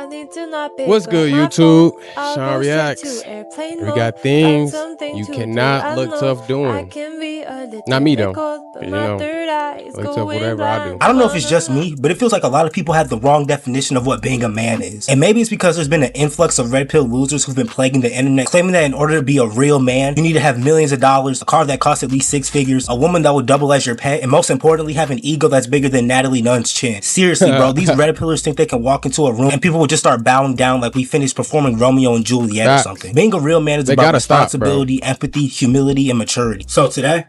What's good, YouTube? ShawnReactz. We got things you cannot look tough doing. Not me though, 'cause, you know, look tough whatever I do. I don't know if it's just me, but it feels like a lot of people have the wrong definition of what being a man is. And maybe it's because there's been an influx of red pill losers who've been plaguing the internet, claiming that in order to be a real man, you need to have millions of dollars, a car that costs at least 6 figures, a woman that will double as your pet, and most importantly, have an ego that's bigger than Natalie Nunn's chin. Seriously, bro, these red pillers think they can walk into a room and people will just start bowing down like we finished performing Romeo and Juliet or something. Being a real man is about responsibility, empathy, humility, and maturity. So today,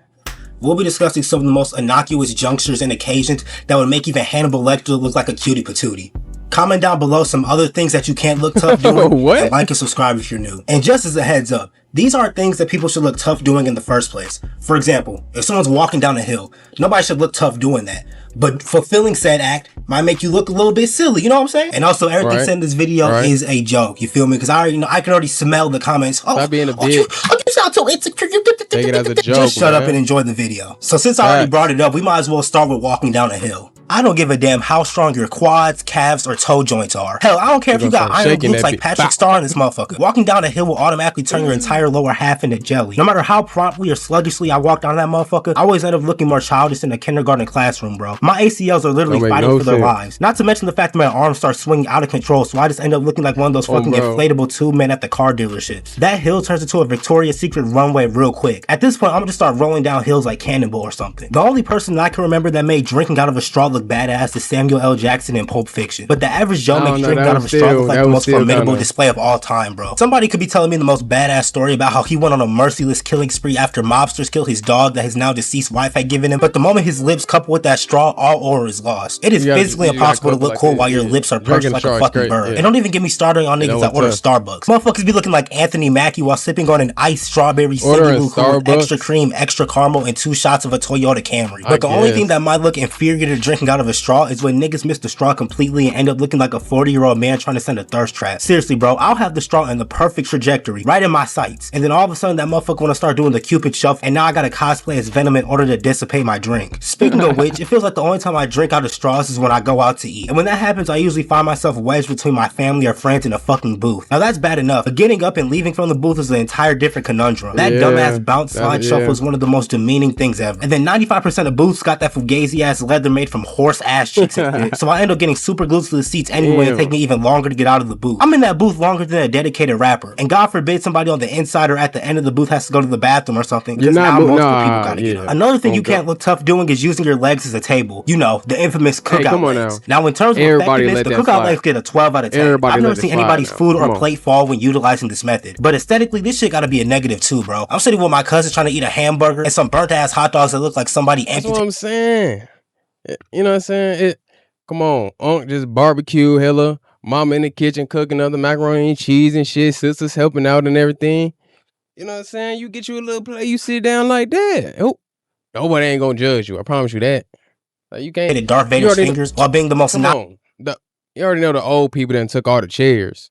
we'll be discussing some of the most innocuous junctures and occasions that would make even Hannibal Lecter look like a cutie patootie. Comment down below some other things that you can't look tough doing. What? And like and subscribe if you're new. And just as a heads up, these aren't things that people should look tough doing in the first place. For example, if someone's walking down a hill, nobody should look tough doing that. But fulfilling said act might make you look a little bit silly, you know what I'm saying? And also, everything said in this video is a joke, you feel me? Because I can already smell the comments. Stop being a bitch. You sound so insecure. Take it as a joke, just shut up and enjoy the video. So since I already brought it up, we might as well start with walking down a hill. I don't give a damn how strong your quads, calves, or toe joints are. Hell, I don't care if you got iron glutes like Patrick Star in this motherfucker. Walking down a hill will automatically turn your entire lower half into jelly. No matter how promptly or sluggishly I walk down that motherfucker, I always end up looking more childish in a kindergarten classroom, bro. My ACLs are literally fighting for their lives. Not to mention the fact that my arms start swinging out of control, so I just end up looking like one of those fucking inflatable tube men at the car dealerships. That hill turns into a Victoria's Secret runway real quick. At this point, I'm gonna start rolling down hills like Cannonball or something. The only person that I can remember that made drinking out of a straw look badass is Samuel L. Jackson in Pulp Fiction. But the average Joe makes drinking out of a straw look like the most formidable display of all time, bro. Somebody could be telling me the most badass story about how he went on a merciless killing spree after mobsters killed his dog that his now deceased wife had given him, but the moment his lips couple with that straw, all aura is lost. It is physically impossible to look cool while your lips are perched like a fucking bird. And don't even get me started on niggas that order Starbucks. Motherfuckers be looking like Anthony Mackie while sipping on an iced strawberry Siggy with extra cream, extra caramel, and 2 shots of a Toyota Camry. But the only thing that might look inferior to drinking out of a straw is when niggas miss the straw completely and end up looking like a 40-year-old man trying to send a thirst trap. Seriously, bro, I'll have the straw in the perfect trajectory, right in my sights. And then all of a sudden that motherfucker wanna start doing the Cupid shuffle, and now I gotta cosplay as Venom in order to dissipate my drink. Speaking of which, it feels like the only time I drink out of straws is when I go out to eat. And when that happens, I usually find myself wedged between my family or friends in a fucking booth. Now that's bad enough, but getting up and leaving from the booth is an entire different conundrum. That dumbass bounce slide shuffle is one of the most demeaning things ever. And then 95% of booths got that fugazi ass leather made from horse ass cheeks in it. So I end up getting super glued to the seats anyway and taking me even longer to get out of the booth. I'm in that booth longer than a dedicated rapper. And God forbid somebody on the inside or at the end of the booth has to go to the bathroom or something, because now multiple people gotta get up. Another thing you can't look tough doing is using your legs as a table. You know, the infamous cookout legs. Now in terms of effectiveness, the cookout legs get a 12 out of 10. I've never seen anybody's food or plate fall when utilizing this method. But aesthetically, this shit gotta be a negative too, bro. I'm sitting with my cousin trying to eat a hamburger and some burnt ass hot dogs that look like somebody amputated. That's what I'm saying. You know what I'm saying? Come on, Unc just barbecue, hella. Mama in the kitchen cooking up the macaroni and cheese and shit. Sisters helping out and everything. You know what I'm saying? You get you a little plate, you sit down like that. Oh, nobody ain't gonna judge you. I promise you that. Like, you can't. Darth Vader's fingers while being the most. You already know the old people that took all the chairs.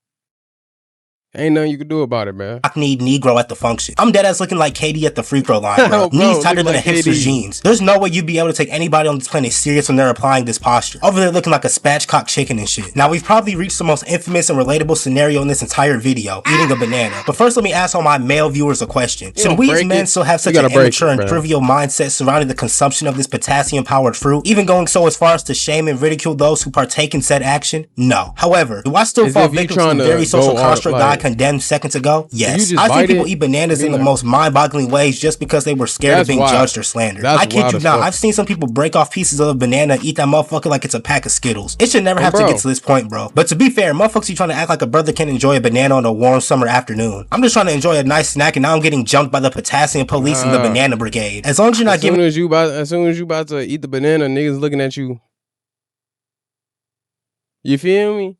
Ain't nothing you can do about it, man. I need Negro at the function. I'm dead ass looking like Katie at the free throw line, bro. Knees tighter than a hipster's jeans. There's no way you'd be able to take anybody on this planet serious when they're applying this posture. Over there looking like a spatchcock chicken and shit. Now, we've probably reached the most infamous and relatable scenario in this entire video, eating a banana. But first, let me ask all my male viewers a question. Should we as men still have such an immature and trivial mindset surrounding the consumption of this potassium-powered fruit, even going so as far as to shame and ridicule those who partake in said action? No. However, do I still fall victim to the very social construct that I condemned seconds ago? Yes. I see people eat bananas in the most mind-boggling ways just because they were scared of being judged or slandered. I kid you not, I've seen some people break off pieces of a banana, eat that motherfucker like it's a pack of Skittles. It should never have to get to this point, bro. But to be fair, motherfuckers, you trying to act like a brother can enjoy a banana on a warm summer afternoon. I'm just trying to enjoy a nice snack, and now I'm getting jumped by the potassium police and the banana brigade. As long as you're not giving. As soon as you about to eat the banana, niggas looking at you. You feel me?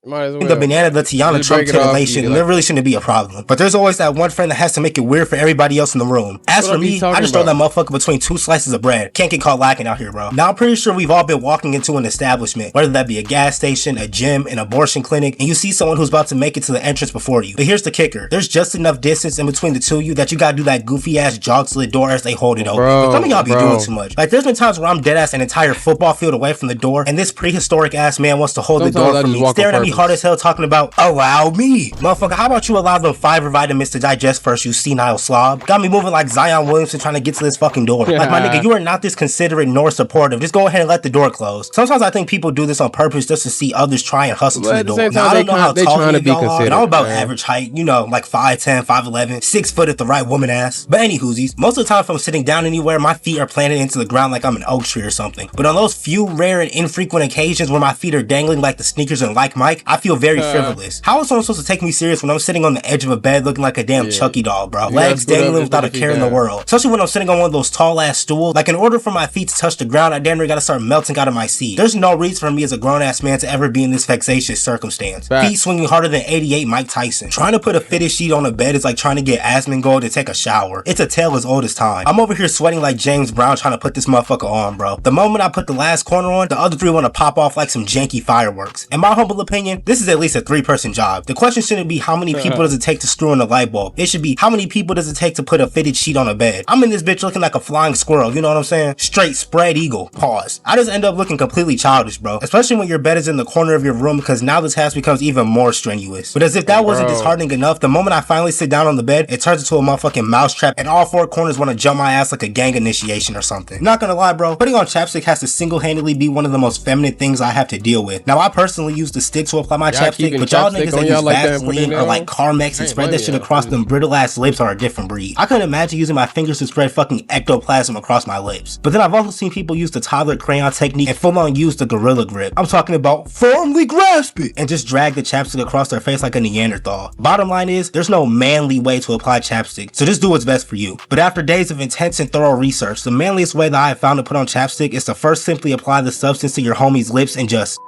The banana, the Tiana Trump titillation, there really shouldn't be a problem. But there's always that one friend that has to make it weird for everybody else in the room. As for me, I just throw that motherfucker between 2 slices of bread. Can't get caught lacking out here, bro. Now, I'm pretty sure we've all been walking into an establishment, whether that be a gas station, a gym, an abortion clinic, and you see someone who's about to make it to the entrance before you. But here's the kicker. There's just enough distance in between the two of you that you gotta do that goofy ass jog to the door as they hold it open. But some of y'all be doing too much. Like, there's been times where I'm dead ass an entire football field away from the door, and this prehistoric ass man wants to hold the door for me, staring at me hard as hell, talking about, allow me. Motherfucker, how about you allow them fiber vitamins to digest first, you senile slob? Got me moving like Zion Williamson trying to get to this fucking door. Like, my nigga, you are not this considerate nor supportive. Just go ahead and let the door close. Sometimes I think people do this on purpose just to see others try and hustle to the door. Now, I don't know how tall y'all are, and I'm about average height, you know, like 5'10", 5'11", 6 foot if the right woman asks. But any hoosies, most of the time if I'm sitting down anywhere, my feet are planted into the ground like I'm an oak tree or something. But on those few rare and infrequent occasions where my feet are dangling like the sneakers in Like Mike, I feel very frivolous. How is someone supposed to take me serious when I'm sitting on the edge of a bed looking like a damn Chucky doll, bro? Legs dangling without a care in the world. Especially when I'm sitting on one of those tall ass stools. Like, in order for my feet to touch the ground, I damn near gotta start melting out of my seat. There's no reason for me as a grown ass man to ever be in this vexatious circumstance. Feet swinging harder than 88 Mike Tyson. Trying to put a fitted sheet on a bed is like trying to get Asmongold to take a shower. It's a tale as old as time. I'm over here sweating like James Brown trying to put this motherfucker on, bro. The moment I put the last corner on, the other 3 want to pop off like some janky fireworks. In my humble opinion, this is at least a 3-person job. The question shouldn't be how many people does it take to screw in a light bulb. It should be how many people does it take to put a fitted sheet on a bed. I'm in this bitch looking like a flying squirrel, you know what I'm saying? Straight spread eagle. Pause. I just end up looking completely childish, bro. Especially when your bed is in the corner of your room, because now the task becomes even more strenuous. But as if that wasn't disheartening enough, the moment I finally sit down on the bed, it turns into a motherfucking mousetrap and all 4 corners want to jump my ass like a gang initiation or something. Not gonna lie, bro, putting on chapstick has to single-handedly be one of the most feminine things I have to deal with. Now, I personally use the stick to apply my chapstick, but y'all niggas that use Vaseline or like Carmex and spread that shit across them brittle ass lips are a different breed. I couldn't imagine using my fingers to spread fucking ectoplasm across my lips. But then I've also seen people use the toddler crayon technique and full on use the gorilla grip. I'm talking about firmly grasp it and just drag the chapstick across their face like a Neanderthal. Bottom line is, there's no manly way to apply chapstick, so just do what's best for you. But after days of intense and thorough research, the manliest way that I have found to put on chapstick is to first simply apply the substance to your homie's lips and just...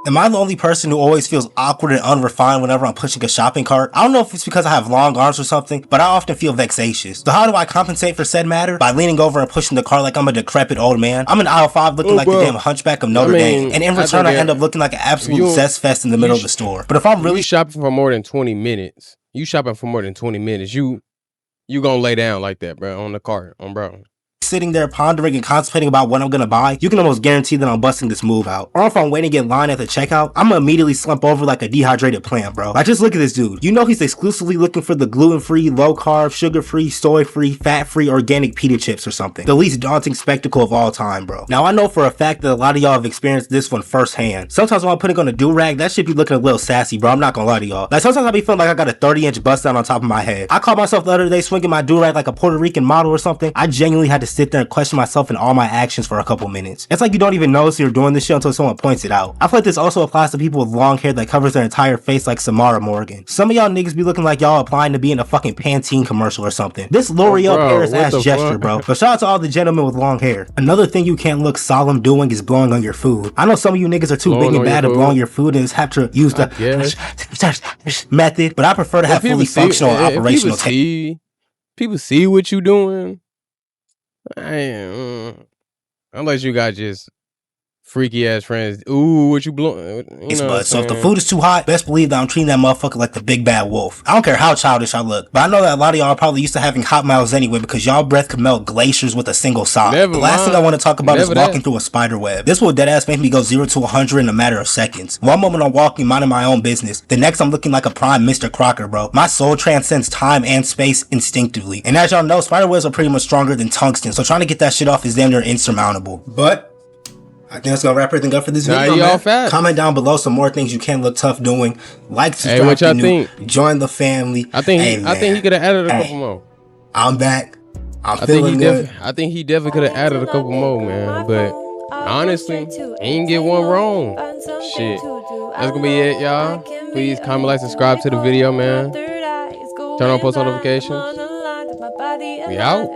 Am I the only person who always feels awkward and unrefined whenever I'm pushing a shopping cart? I don't know if it's because I have long arms or something, but I often feel vexatious. So how do I compensate for said matter? By leaning over and pushing the cart like I'm a decrepit old man. I'm in aisle 5 looking like the damn hunchback of Notre Dame, and in return I end up looking like an absolute zest fest in the middle of the store. But if I'm really shopping for more than 20 minutes, you gonna lay down like that, bro, on the cart, bro. Sitting there pondering and contemplating about what I'm gonna buy, you can almost guarantee that I'm busting this move out. Or if I'm waiting in line at the checkout, I'm gonna immediately slump over like a dehydrated plant, bro. Like, just look at this dude. You know he's exclusively looking for the gluten-free, low-carb, sugar-free, soy-free, fat-free, organic pita chips or something. The least daunting spectacle of all time, bro. Now, I know for a fact that a lot of y'all have experienced this one firsthand. Sometimes when I'm putting on a do-rag, that shit be looking a little sassy, bro. I'm not gonna lie to y'all. Like, sometimes I be feeling like I got a 30-inch bust down on top of my head. I caught myself the other day swinging my do-rag like a Puerto Rican model or something. I genuinely had to sit there and question myself in all my actions for a couple minutes. It's like you don't even notice you're doing this shit until someone points it out. I feel like this also applies to people with long hair that covers their entire face like Samara Morgan. Some of y'all niggas be looking like y'all applying to be in a fucking Pantene commercial or something. This L'Oreal Paris ass gesture, bro. But shout out to all the gentlemen with long hair. Another thing you can't look solemn doing is blowing on your food. I know some of you niggas are too big and bad to blow on your food and just have to use the method, but I prefer to have fully functional and operational technique. People see what you doing. Unless you got just freaky ass friends. Ooh, what you blowing? So if the food is too hot, best believe that I'm treating that motherfucker like the big bad wolf. I don't care how childish I look, but I know that a lot of y'all are probably used to having hot mouths anyway because y'all breath could melt glaciers with a single sob. The last thing I want to talk about is walking through a spider web. This will deadass make me go 0 to 100 in a matter of seconds. One moment I'm walking, minding my own business. The next I'm looking like a prime Mr. Crocker, bro. My soul transcends time and space instinctively. And as y'all know, spider webs are pretty much stronger than tungsten, so trying to get that shit off is damn near insurmountable. But I think that's gonna wrap everything up for this video, man. Comment down below some more things you can look tough doing. Like, subscribe, what y'all think? Join the family. I think he could have added a couple more. I'm back. I'm feeling good. I think he definitely could have added a couple more, man. But honestly, he ain't get one wrong. Shit. That's gonna be it, y'all. Please comment, like, subscribe to the video, man. Turn on post notifications. We out.